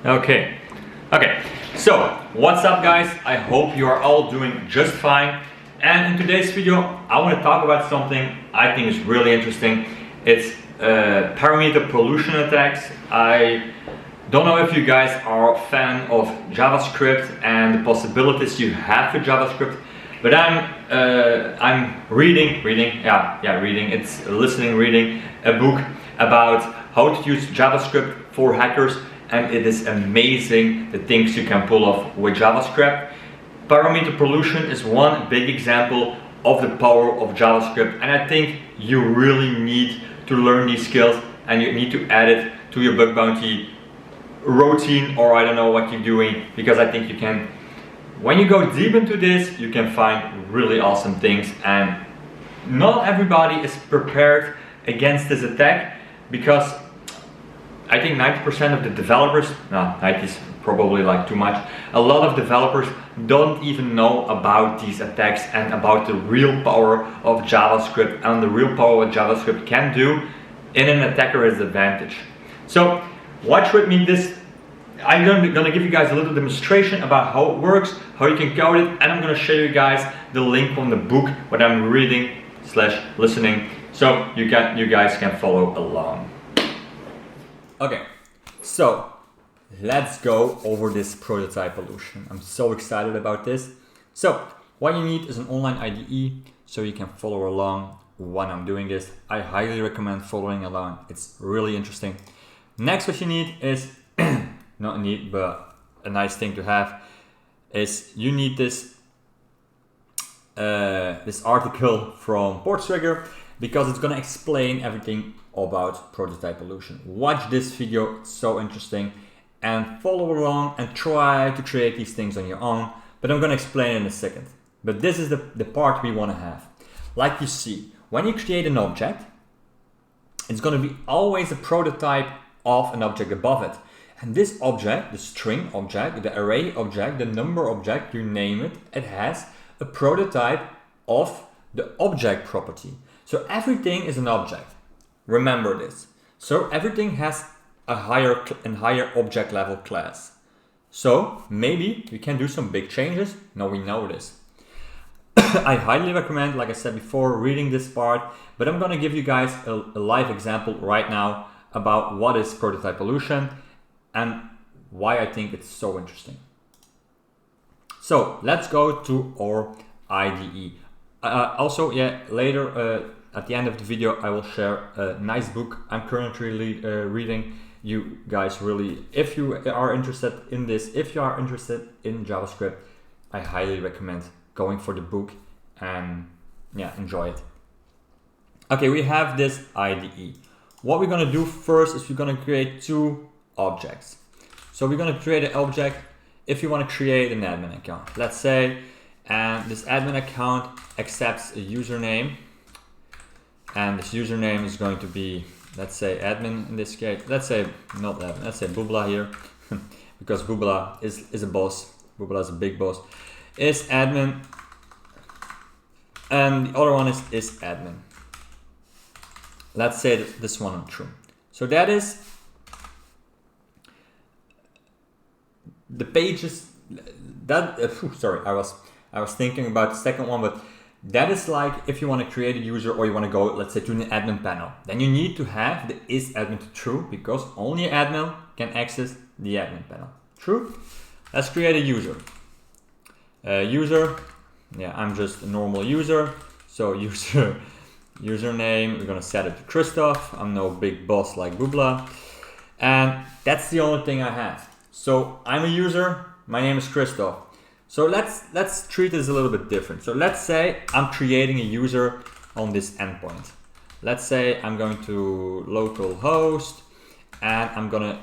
Okay, so what's up guys? I hope you are all doing just fine. And in today's video, I want to talk about something I think is really interesting. It's parameter pollution attacks. I don't know if you guys are a fan of JavaScript and the possibilities you have with JavaScript, but I'm reading a book about how to use JavaScript for hackers, and it is amazing the things you can pull off with JavaScript. Parameter pollution is one big example of the power of JavaScript, and I think you really need to learn these skills and you need to add it to your bug bounty routine, or I don't know what you're doing, because I think you can, when you go deep into this, you can find really awesome things. And not everybody is prepared against this attack, because I think 90% of the developers, no, 90 is probably like too much, a lot of developers don't even know about these attacks and about the real power of JavaScript and the real power what JavaScript can do in an attacker's advantage. So watch with me this. I'm gonna give you guys a little demonstration about how it works, how you can code it, and I'm gonna show you guys the link from the book what I'm reading / listening, so you guys can follow along. Okay, so let's go over this ProtoType pollution. I'm so excited about this. So what you need is an online IDE so you can follow along when I'm doing this. I highly recommend following along. It's really interesting. Next, what you need is, not a need, but a nice thing to have, is you need this this article from Porttrigger, because it's gonna explain everything about ProtoType pollution. Watch this video, it's so interesting, and follow along and try to create these things on your own, but I'm gonna explain in a second. But this is the part we wanna have. Like you see, when you create an object, it's gonna be always a prototype of an object above it. And this object, the string object, the array object, the number object, you name it, it has a prototype of the object property. So everything is an object. Remember this. So everything has a higher object level class. So maybe we can do some big changes. Now we know this. I highly recommend, like I said before, reading this part, but I'm gonna give you guys a live example right now about what is ProtoType pollution and why I think it's so interesting. So let's go to our IDE. Also, later at the end of the video, I will share a nice book I'm currently reading. You guys really, if you are interested in this, if you are interested in JavaScript, I highly recommend going for the book and enjoy it. Okay, we have this IDE. What we're gonna do first is we're gonna create two objects. So we're gonna create an object if you wanna create an admin account. Let's say, and this admin account accepts a username, and this username is going to be, let's say admin in this case. Let's say not admin, let's say Bubla here, because Bubla is a boss. Bubla is a big boss. Is admin, and the other one is admin. Let's say this one is true. So that is the pages that. Sorry, I was thinking about the second one, but that is like if you want to create a user or you want to go, let's say, to the admin panel, then you need to have the is admin to true, because only admin can access the admin panel. True. Let's create a user. I'm just a normal user. So username, we're gonna set it to Christoph. I'm no big boss like Bubla, and that's the only thing I have. So I'm a user. My name is Christoph. So let's treat this a little bit different. So let's say I'm creating a user on this endpoint. Let's say I'm going to localhost and I'm gonna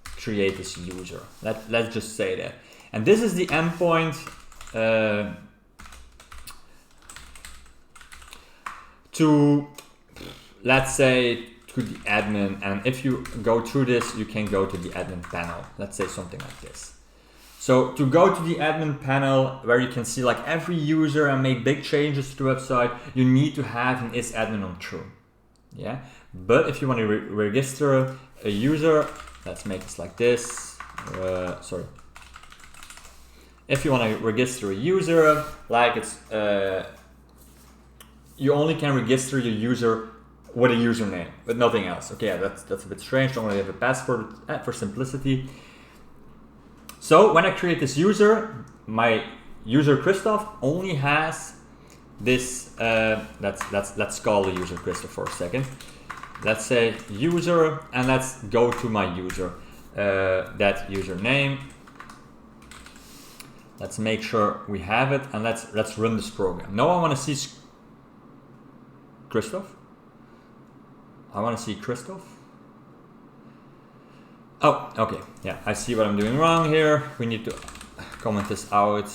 create this user. Let's just say that. And this is the endpoint to, let's say, to the admin. And if you go through this, you can go to the admin panel. Let's say something like this. So to go to the admin panel, where you can see like every user and make big changes to the website, you need to have an isAdmin on true. Yeah. But if you want to register a user, let's make this like this. sorry. If you want to register a user, like it's, you only can register your user with a username, but nothing else. Okay, that's a bit strange. Don't really have a password for simplicity. So when I create this user, my user Christoph only has this. Let's call the user Christoph for a second. Let's say user, and let's go to my user. That username. Let's make sure we have it, and let's run this program. Now I want to see Christoph. I want to see Christoph. Oh, okay. Yeah, I see what I'm doing wrong here. We need to comment this out.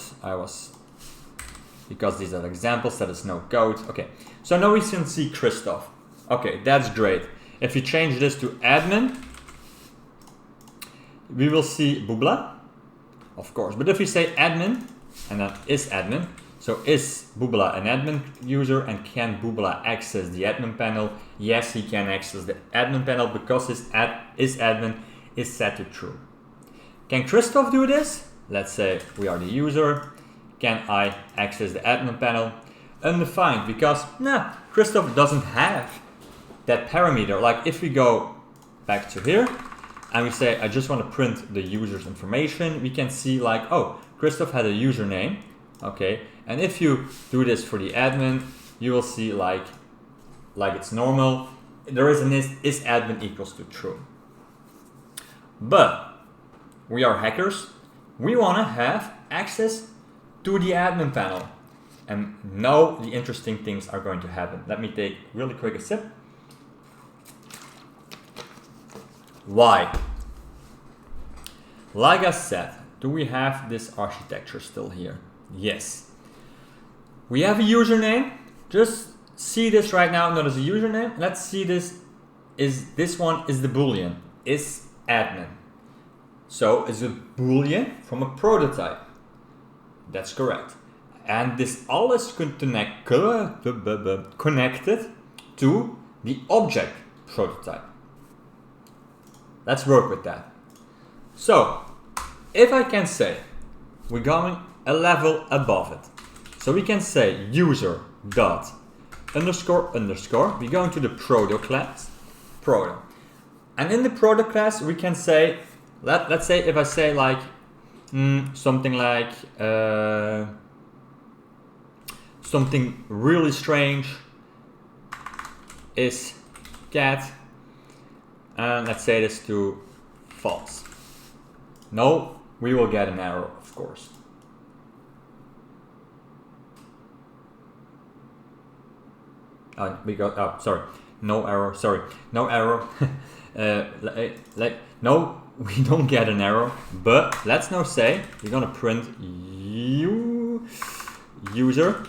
Because these are examples, that is no code. Okay, so now we can see Christoph. Okay, that's great. If you change this to admin, we will see Bubla, of course. But if we say admin, and that is admin, so is Bubla an admin user, and can Bubla access the admin panel? Yes, he can access the admin panel because his admin is set to true. Can Christoph do this? Let's say we are the user. Can I access the admin panel? Undefined, because Christoph doesn't have that parameter. Like if we go back to here and we say I just want to print the user's information, we can see like, oh, Christoph had a username. Okay, and if you do this for the admin, you will see like it's normal. There is an is admin equals to true. But we are hackers. We want to have access to the admin panel. And now the interesting things are going to happen. Let me take really quick a sip. Why? Like I said, do we have this architecture still here? Yes. We have a username. Just see this right now. Notice a username. Let's see this. This one is the boolean. Is admin. So it's a boolean from a prototype. That's correct. And this all is connected to the object prototype. Let's work with that. So if I can say we're going a level above it. So we can say user dot underscore underscore. We're going to the proto class. Proto. And in the proto class we can say, let's say if I say like something like something really strange is cat, and let's say this to false. No, we will get an error, of course. Sorry, no error. Sorry, no error. No, we don't get an error. But let's now say we're gonna print user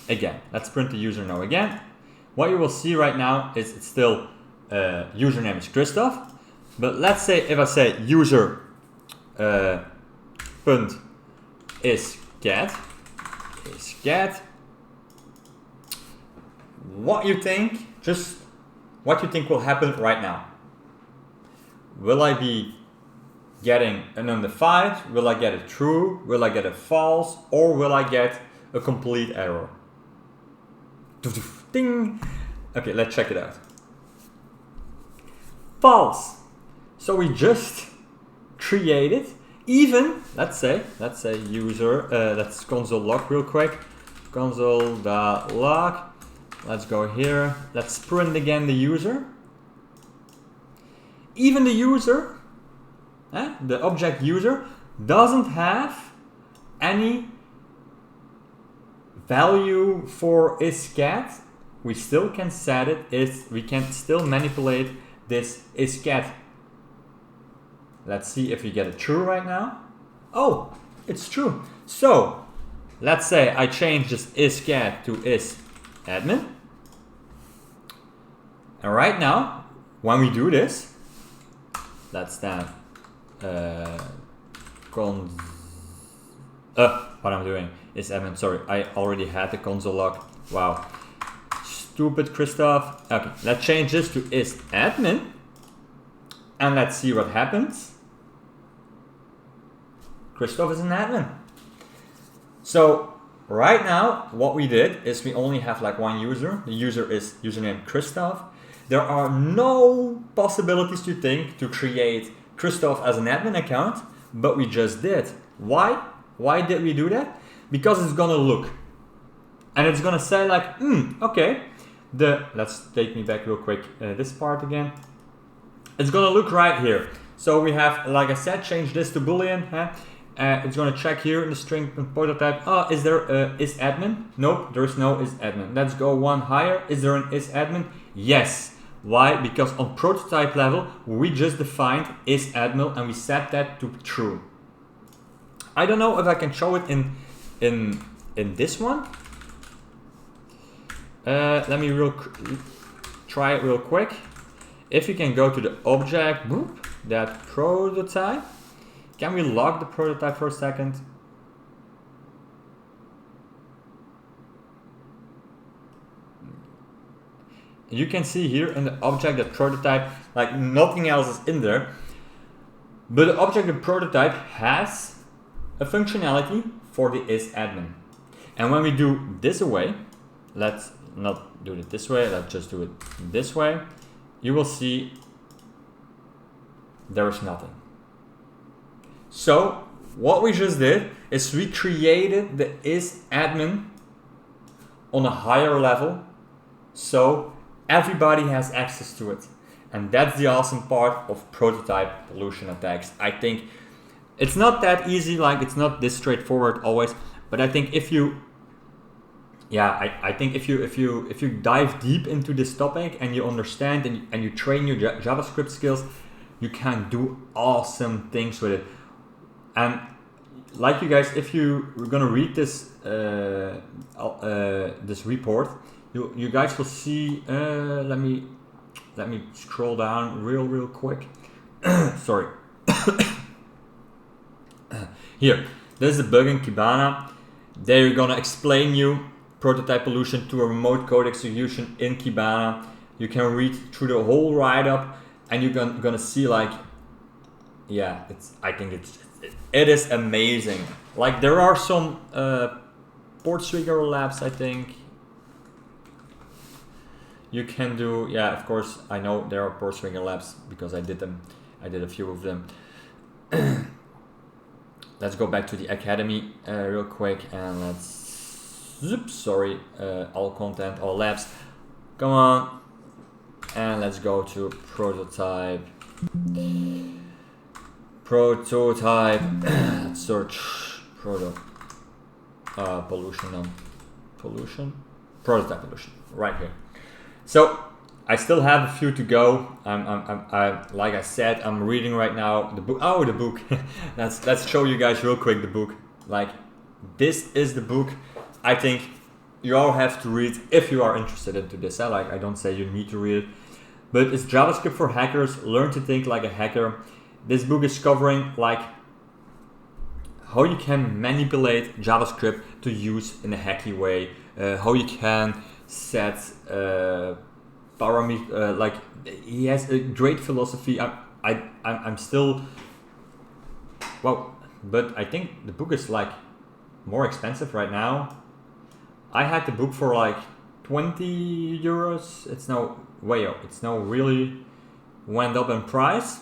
again. Let's print the user now again. What you will see right now is it's still username is Christoph. But let's say if I say user punt is cat, what you think? Just what you think will happen right now? Will I be getting an undefined? Will I get a true? Will I get a false? Or will I get a complete error? Ding! Okay, let's check it out. False. So we just created even, let's say user, let's console log real quick. Console.log. Let's go here. Let's print again the user. Even the user, the object user, doesn't have any value for isCat. We still can set it. We can still manipulate this isCat. Let's see if we get it true right now. Oh, it's true. So let's say I change this isCat to isAdmin. And right now, when we do this, let's then what I'm doing is admin. Sorry, I already had the console log. Wow, stupid Christoph. Okay, let's change this to isAdmin, and let's see what happens. Christoph is an admin. So right now, what we did is we only have like one user. The user is username Christoph. There are no possibilities to think to create Christoph as an admin account, but we just did. Why? Why did we do that? Because it's gonna look, and it's gonna say like, okay. Let's take me back real quick. This part again. It's gonna look right here. So we have, like I said, change this to Boolean. It's gonna check here in the string prototype. Oh, is there is admin? Nope, there is no is admin. Let's go one higher. Is there an is admin? Yes. Why? Because on prototype level, we just defined is admin and we set that to true. I don't know if I can show it in this one. Let me try it real quick. If you can go to the object, boop, that prototype. Can we log the prototype for a second? You can see here in the object that prototype, like nothing else is in there. But the object of prototype has a functionality for the isAdmin. And when we do this away, let's not do it this way, let's just do it this way, you will see there is nothing. So what we just did is we created the isAdmin on a higher level, so everybody has access to it. And that's the awesome part of prototype pollution attacks. I think it's not that easy, like it's not this straightforward always, but I think if you I think if you dive deep into this topic and you understand and you train your JavaScript skills, you can do awesome things with it. And like you guys, if you're gonna read this this report, you guys will see. Let me scroll down real quick. Sorry. Here, there's the bug in Kibana. They're gonna explain you prototype pollution to a remote code execution in Kibana. You can read through the whole write-up, and you're gonna see like, yeah, I think it is amazing. Like there are some Portswigger labs, I think. You can do, yeah, of course, I know there are Portswigger labs because I did them. I did a few of them. Let's go back to the academy real quick and let's, sorry, all content, all labs. Come on. And let's go to prototype. Prototype. Let's search pollution. Prototype pollution, right here. So I still have a few to go. Like I said, I'm reading right now the book. Oh, the book. let's show you guys real quick the book. Like this is the book. I think you all have to read if you are interested into this. Like I don't say you need to read it, but it's JavaScript for hackers. Learn to think like a hacker. This book is covering like how you can manipulate JavaScript to use in a hacky way. How you can set parameter, like he has a great philosophy. I'm still, well, but I think the book is like more expensive right now. I had the book for like 20 euros. It's now way up. It's now really went up in price.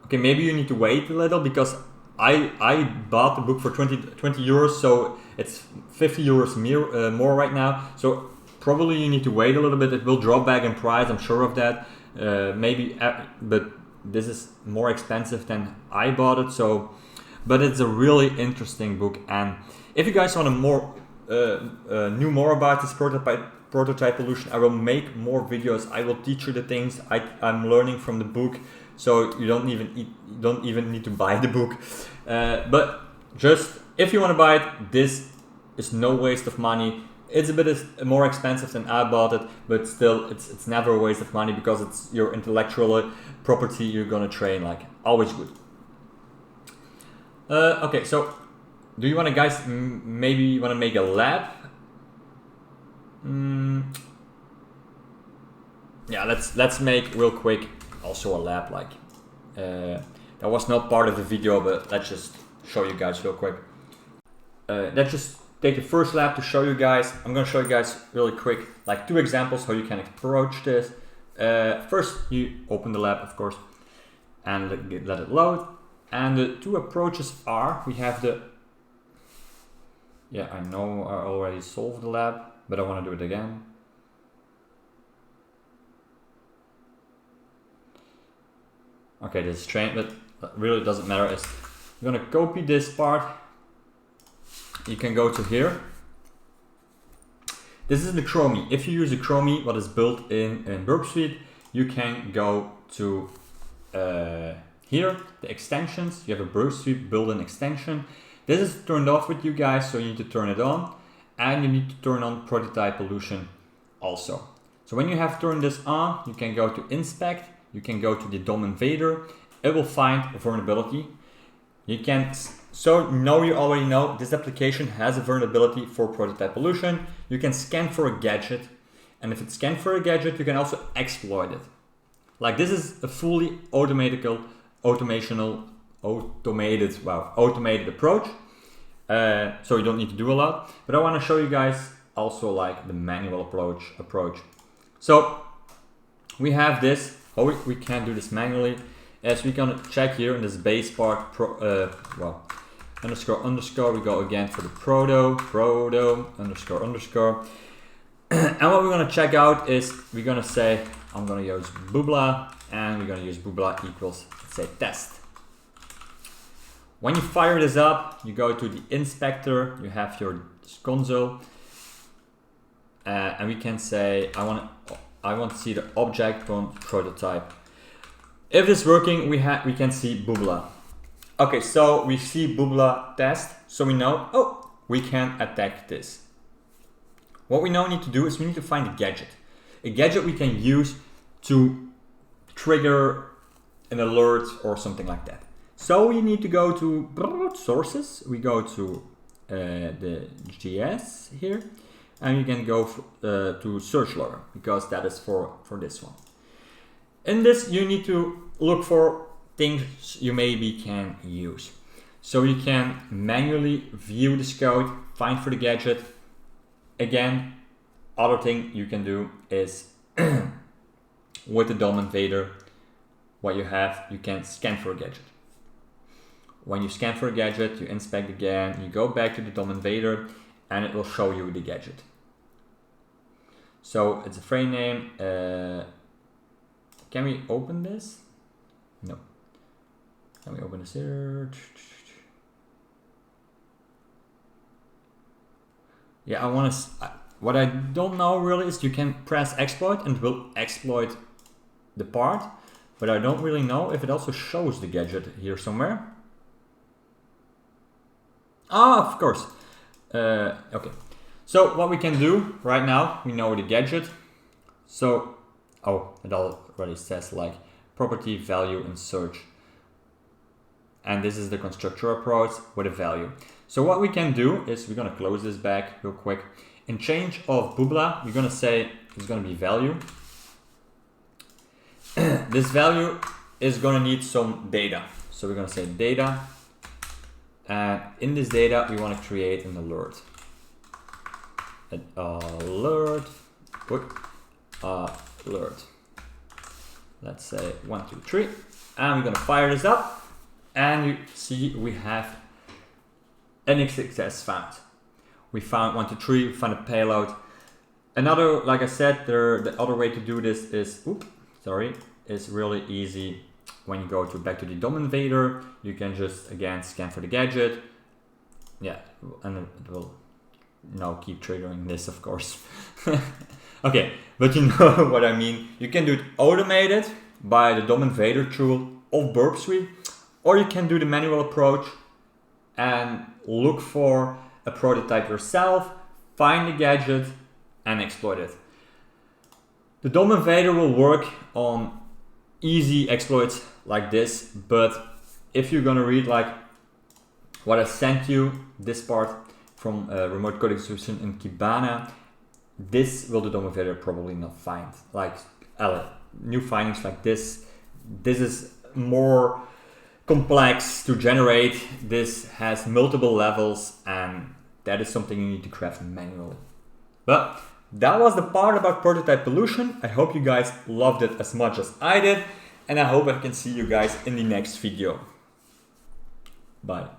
Okay, maybe you need to wait a little because I bought the book for 20 euros, so it's 50 euros more right now. So probably you need to wait a little bit. It will drop back in price, I'm sure of that. Maybe, but this is more expensive than I bought it. So, but it's a really interesting book. And if you guys want to know more about this prototype pollution, I will make more videos. I will teach you the things I'm learning from the book. So you don't even need to buy the book. But just if you want to buy it, this is no waste of money. It's a bit more expensive than I bought it, but still it's never a waste of money because it's your intellectual property you're gonna train, like always good. Okay, so do you want to guys maybe want to make a lab? Yeah, let's make real quick also a lab, like That was not part of the video, but let's just show you guys real quick. Let's just take the first lab to show you guys. I'm going to show you guys really quick, like 2 examples how you can approach this. First, you open the lab, of course, and let it load. And the 2 approaches are, we have the, yeah, I know I already solved the lab, but I want to do it again. Okay, this is strange, but really doesn't matter. It's, you're gonna copy this part. You can go to here. This is the Chromie. If you use the Chromie, what is built in Burp Suite, you can go to here, the extensions. You have a Burp Suite built-in extension. This is turned off with you guys, so you need to turn it on. And you need to turn on ProtoType pollution also. So when you have turned this on, you can go to inspect. You can go to the DOM invader. It will find a vulnerability. You can, so now you already know this application has a vulnerability for ProtoType pollution. You can scan for a gadget. And if it's scanned for a gadget, you can also exploit it. Like this is a fully automated approach. So you don't need to do a lot. But I want to show you guys also like the manual approach. So we have this. Oh, we can't do this manually. As we're gonna check here in this base part, underscore, we go again for the proto, underscore. And what we're gonna check out is, we're gonna say, I'm gonna use boobla, and we're gonna use boobla equals, let's say, test. When you fire this up, you go to the inspector, you have your console, and we can say, I want to see the object from ProtoType. If it's working, we can see boobla. Okay, so we see boobla test, so we know, oh, we can attack this. What we now need to do is we need to find a gadget. A gadget we can use to trigger an alert or something like that. So we need to go to sources. We go to the GS here. And you can go to search logger, because that is for this one. In this, you need to look for things you maybe can use. So you can manually view this code, find for the gadget. Again, other thing you can do is with the DOM invader, what you have, you can scan for a gadget. When you scan for a gadget, you inspect again, you go back to the DOM invader, and it will show you the gadget. So it's a frame name. Can we open this? No. Can we open this here? Yeah, I want to. What I don't know really is you can press exploit and it will exploit the part, but I don't really know if it also shows the gadget here somewhere. Ah, of course. Okay. So what we can do right now, we know the gadget. So, oh, it already says like property, value, and search. And this is the constructor approach with a value. So what we can do is we're gonna close this back real quick. In change of boobla, we're gonna say it's gonna be value. This value is gonna need some data. So we're gonna say data. And in this data, we want to create an alert. An alert. Alert. Let's say 1, 2, 3. And we're going to fire this up. And you see we have any success found. We found 1, 2, 3. We found a payload. Another, like I said, the other way to do this is, is really easy. When you go back to the DOM invader, you can just again scan for the gadget. Yeah, and it will now keep triggering this, of course. Okay, but you know what I mean. You can do it automated by the DOM invader tool of Burp Suite, or you can do the manual approach and look for a prototype yourself, find the gadget, and exploit it. The DOM invader will work on easy exploits like this, but if you're gonna read like what I sent you, this part from remote coding solution in Kibana, this will the DOM invader probably not find. Like new findings like this. This is more complex to generate. This has multiple levels, and that is something you need to craft manually. But that was the part about prototype pollution. I hope you guys loved it as much as I did, and I hope I can see you guys in the next video. Bye.